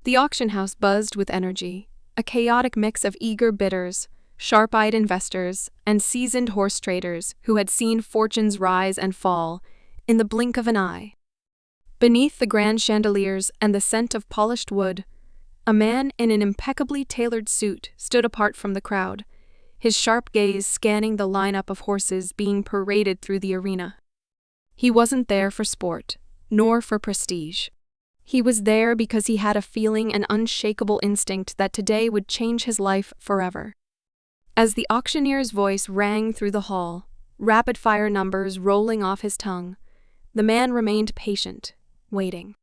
The auction house buzzed with energy, a chaotic mix of eager bidders, sharp-eyed investors, and seasoned horse traders who had seen fortunes rise and fall in the blink of an eye. Beneath the grand chandeliers and the scent of polished wood, a man in an impeccably tailored suit stood apart from the crowd, his sharp gaze scanning the lineup of horses being paraded through the arena. He wasn't there for sport, nor for prestige. He was there because he had a feeling, an unshakable instinct that today would change his life forever. As the auctioneer's voice rang through the hall, rapid-fire numbers rolling off his tongue, the man remained patient, waiting.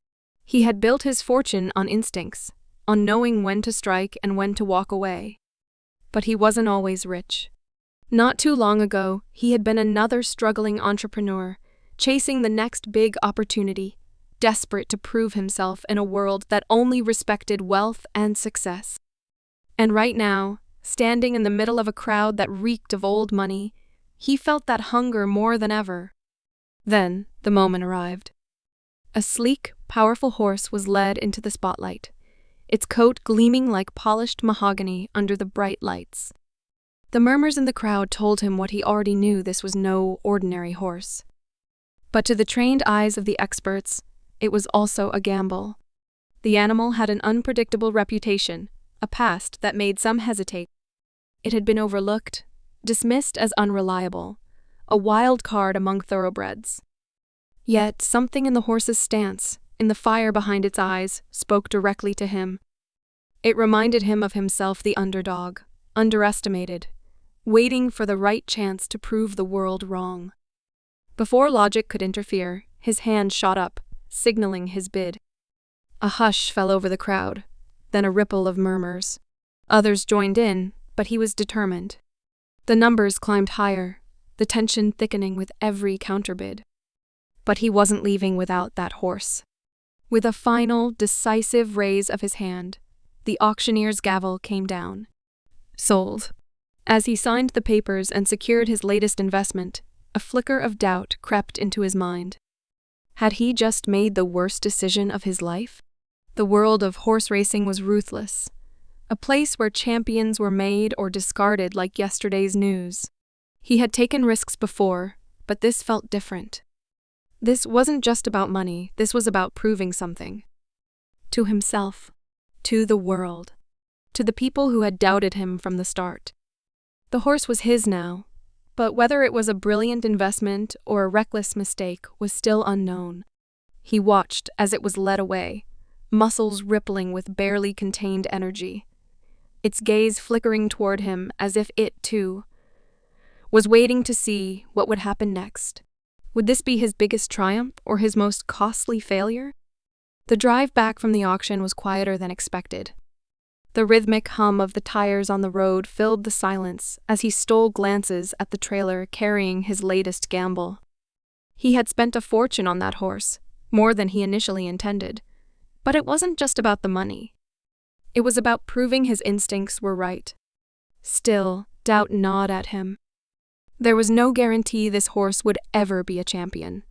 He had built his fortune on instincts, on knowing when to strike and when to walk away. But he wasn't always rich. Not too long ago, he had been another struggling entrepreneur, chasing the next big opportunity, desperate to prove himself in a world that only respected wealth and success. And right now, standing in the middle of a crowd that reeked of old money, he felt that hunger more than ever. Then, the moment arrived. A sleek, powerful horse was led into the spotlight, its coat gleaming like polished mahogany under the bright lights. The murmurs in the crowd told him what he already knew: this was no ordinary horse. But to the trained eyes of the experts, it was also a gamble. The animal had an unpredictable reputation, a past that made some hesitate. It had been overlooked, dismissed as unreliable, a wild card among thoroughbreds. Yet something in the horse's stance, in the fire behind its eyes, spoke directly to him. It reminded him of himself, the underdog, underestimated, waiting for the right chance to prove the world wrong. Before logic could interfere, his hand shot up, signaling his bid. A hush fell over the crowd, then a ripple of murmurs. Others joined in, but he was determined. The numbers climbed higher, the tension thickening with every counterbid. But he wasn't leaving without that horse. With a final, decisive raise of his hand, the auctioneer's gavel came down. Sold. As he signed the papers and secured his latest investment, a flicker of doubt crept into his mind. Had he just made the worst decision of his life? The world of horse racing was ruthless, a place where champions were made or discarded like yesterday's news. He had taken risks before, but this felt different. This wasn't just about money, this was about proving something. To himself, to the world, to the people who had doubted him from the start. The horse was his now, but whether it was a brilliant investment or a reckless mistake was still unknown. He watched as it was led away, muscles rippling with barely contained energy, its gaze flickering toward him as if it, too, was waiting to see what would happen next. Would this be his biggest triumph or his most costly failure? The drive back from the auction was quieter than expected. The rhythmic hum of the tires on the road filled the silence as he stole glances at the trailer carrying his latest gamble. He had spent a fortune on that horse, more than he initially intended. But it wasn't just about the money. It was about proving his instincts were right. Still, doubt gnawed at him. There was no guarantee this horse would ever be a champion.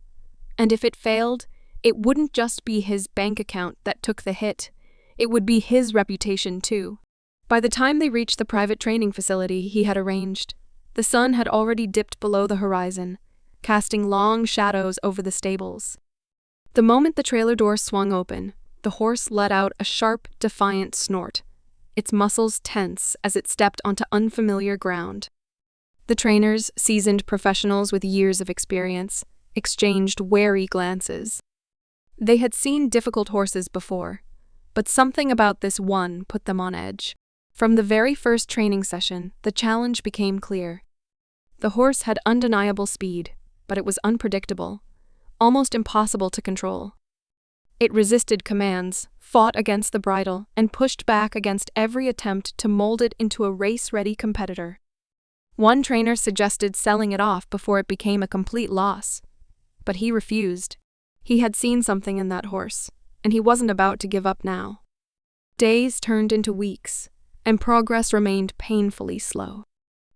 And if it failed, it wouldn't just be his bank account that took the hit. It would be his reputation too. By the time they reached the private training facility he had arranged, the sun had already dipped below the horizon, casting long shadows over the stables. The moment the trailer door swung open, the horse let out a sharp, defiant snort, its muscles tense as it stepped onto unfamiliar ground. The trainers, seasoned professionals with years of experience, exchanged wary glances. They had seen difficult horses before, but something about this one put them on edge. From the very first training session, the challenge became clear. The horse had undeniable speed, but it was unpredictable, almost impossible to control. It resisted commands, fought against the bridle, and pushed back against every attempt to mold it into a race-ready competitor. One trainer suggested selling it off before it became a complete loss, but he refused. He had seen something in that horse, and he wasn't about to give up now. Days turned into weeks, and progress remained painfully slow.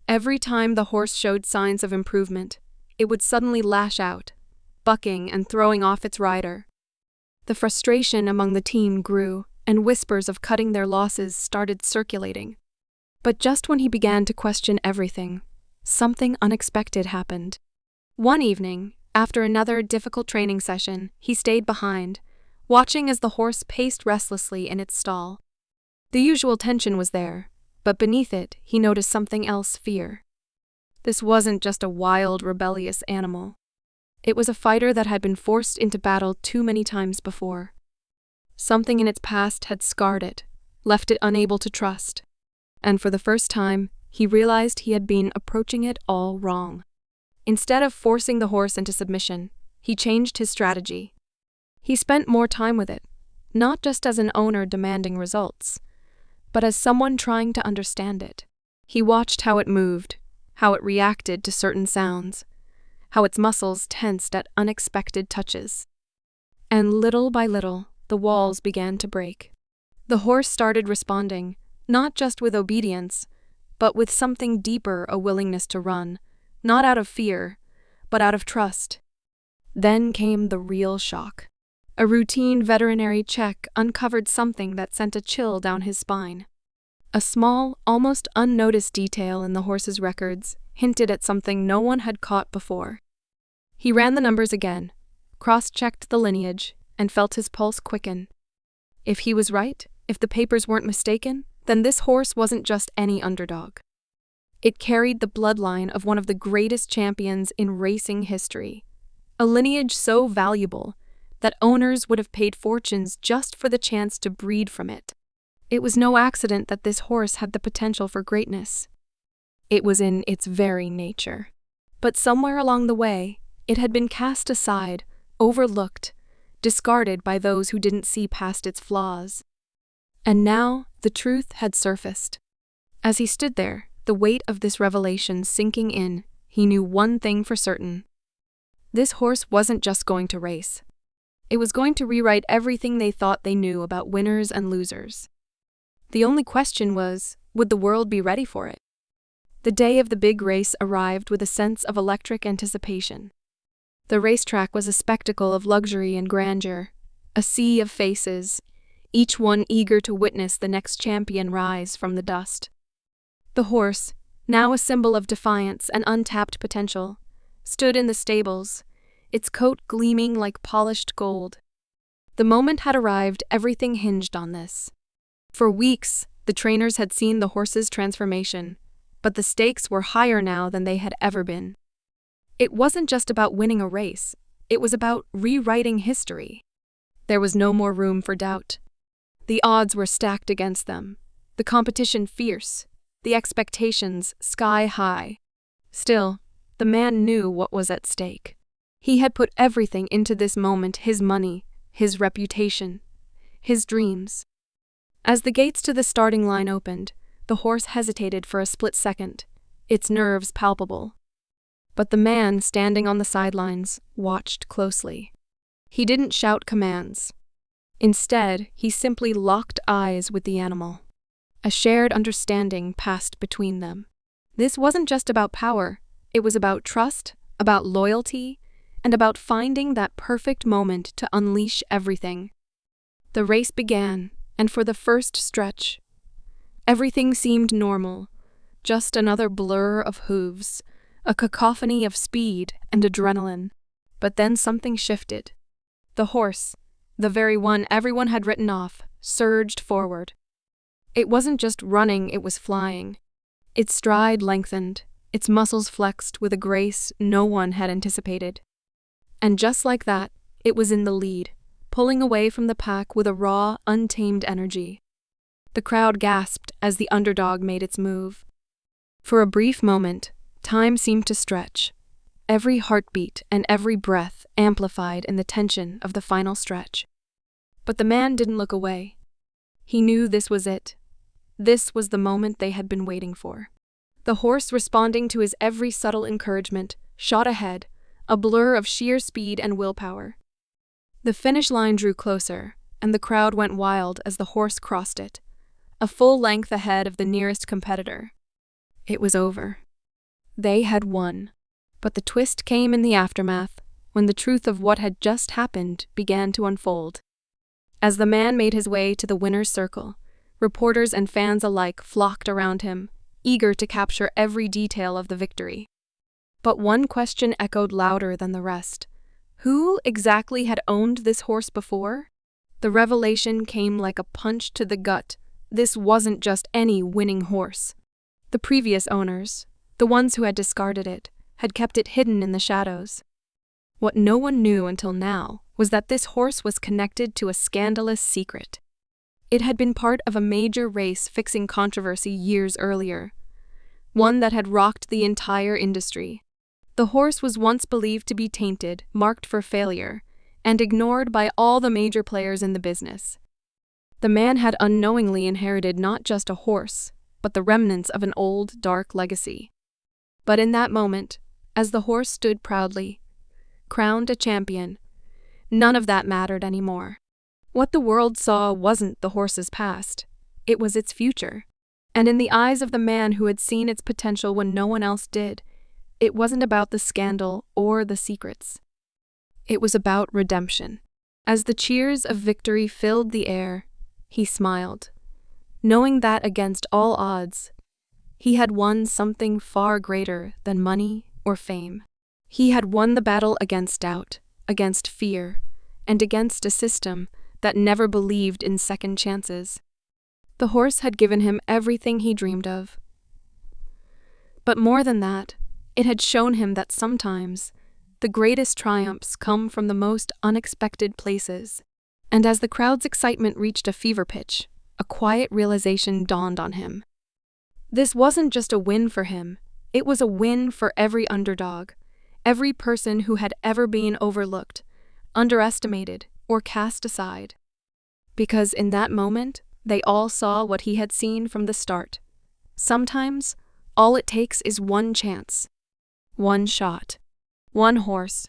Every time the horse showed signs of improvement, it would suddenly lash out, bucking and throwing off its rider. The frustration among the team grew, and whispers of cutting their losses started circulating. But just when he began to question everything, something unexpected happened. One evening, after another difficult training session, he stayed behind, watching as the horse paced restlessly in its stall. The usual tension was there, but beneath it, he noticed something else: fear. This wasn't just a wild, rebellious animal. It was a fighter that had been forced into battle too many times before. Something in its past had scarred it, left it unable to trust. And for the first time, he realized he had been approaching it all wrong. Instead of forcing the horse into submission, he changed his strategy. He spent more time with it, not just as an owner demanding results, but as someone trying to understand it. He watched how it moved, how it reacted to certain sounds, how its muscles tensed at unexpected touches. And little by little, the walls began to break. The horse started responding, not just with obedience, but with something deeper: a willingness to run, not out of fear, but out of trust. Then came the real shock. A routine veterinary check uncovered something that sent a chill down his spine. A small, almost unnoticed detail in the horse's records hinted at something no one had caught before. He ran the numbers again, cross-checked the lineage, and felt his pulse quicken. If he was right, if the papers weren't mistaken, then this horse wasn't just any underdog. It carried the bloodline of one of the greatest champions in racing history, a lineage so valuable that owners would have paid fortunes just for the chance to breed from it. It was no accident that this horse had the potential for greatness. It was in its very nature. But somewhere along the way, it had been cast aside, overlooked, discarded by those who didn't see past its flaws. And now, the truth had surfaced. As he stood there, the weight of this revelation sinking in, he knew one thing for certain. This horse wasn't just going to race. It was going to rewrite everything they thought they knew about winners and losers. The only question was, would the world be ready for it? The day of the big race arrived with a sense of electric anticipation. The racetrack was a spectacle of luxury and grandeur, a sea of faces, each one eager to witness the next champion rise from the dust. The horse, now a symbol of defiance and untapped potential, stood in the stables, its coat gleaming like polished gold. The moment had arrived, everything hinged on this. For weeks, the trainers had seen the horse's transformation, but the stakes were higher now than they had ever been. It wasn't just about winning a race, it was about rewriting history. There was no more room for doubt. The odds were stacked against them, the competition fierce, the expectations sky high. Still, the man knew what was at stake. He had put everything into this moment: his money, his reputation, his dreams. As the gates to the starting line opened, the horse hesitated for a split second, its nerves palpable. But the man standing on the sidelines watched closely. He didn't shout commands. Instead, he simply locked eyes with the animal. A shared understanding passed between them. This wasn't just about power, it was about trust, about loyalty, and about finding that perfect moment to unleash everything. The race began, and for the first stretch, everything seemed normal, just another blur of hooves, a cacophony of speed and adrenaline. But then something shifted. The horse, the very one everyone had written off, surged forward. It wasn't just running, it was flying. Its stride lengthened, its muscles flexed with a grace no one had anticipated. And just like that, it was in the lead, pulling away from the pack with a raw, untamed energy. The crowd gasped as the underdog made its move. For a brief moment, time seemed to stretch, every heartbeat and every breath amplified in the tension of the final stretch. But the man didn't look away. He knew this was it. This was the moment they had been waiting for. The horse, responding to his every subtle encouragement, shot ahead, a blur of sheer speed and willpower. The finish line drew closer, and the crowd went wild as the horse crossed it, a full length ahead of the nearest competitor. It was over. They had won. But the twist came in the aftermath, when the truth of what had just happened began to unfold. As the man made his way to the winner's circle, reporters and fans alike flocked around him, eager to capture every detail of the victory. But one question echoed louder than the rest. Who exactly had owned this horse before? The revelation came like a punch to the gut. This wasn't just any winning horse. The previous owners, the ones who had discarded it, had kept it hidden in the shadows. What no one knew until now was that this horse was connected to a scandalous secret. It had been part of a major race-fixing controversy years earlier, one that had rocked the entire industry. The horse was once believed to be tainted, marked for failure, and ignored by all the major players in the business. The man had unknowingly inherited not just a horse, but the remnants of an old, dark legacy. But in that moment, as the horse stood proudly, crowned a champion, none of that mattered anymore. What the world saw wasn't the horse's past, it was its future. And in the eyes of the man who had seen its potential when no one else did, it wasn't about the scandal or the secrets. It was about redemption. As the cheers of victory filled the air, he smiled, knowing that against all odds, he had won something far greater than money or fame. He had won the battle against doubt, against fear, and against a system that never believed in second chances. The horse had given him everything he dreamed of. But more than that, it had shown him that sometimes the greatest triumphs come from the most unexpected places. And as the crowd's excitement reached a fever pitch, a quiet realization dawned on him. This wasn't just a win for him, it was a win for every underdog, every person who had ever been overlooked, underestimated, or cast aside. Because in that moment, they all saw what he had seen from the start. Sometimes, all it takes is one chance, one shot, one horse,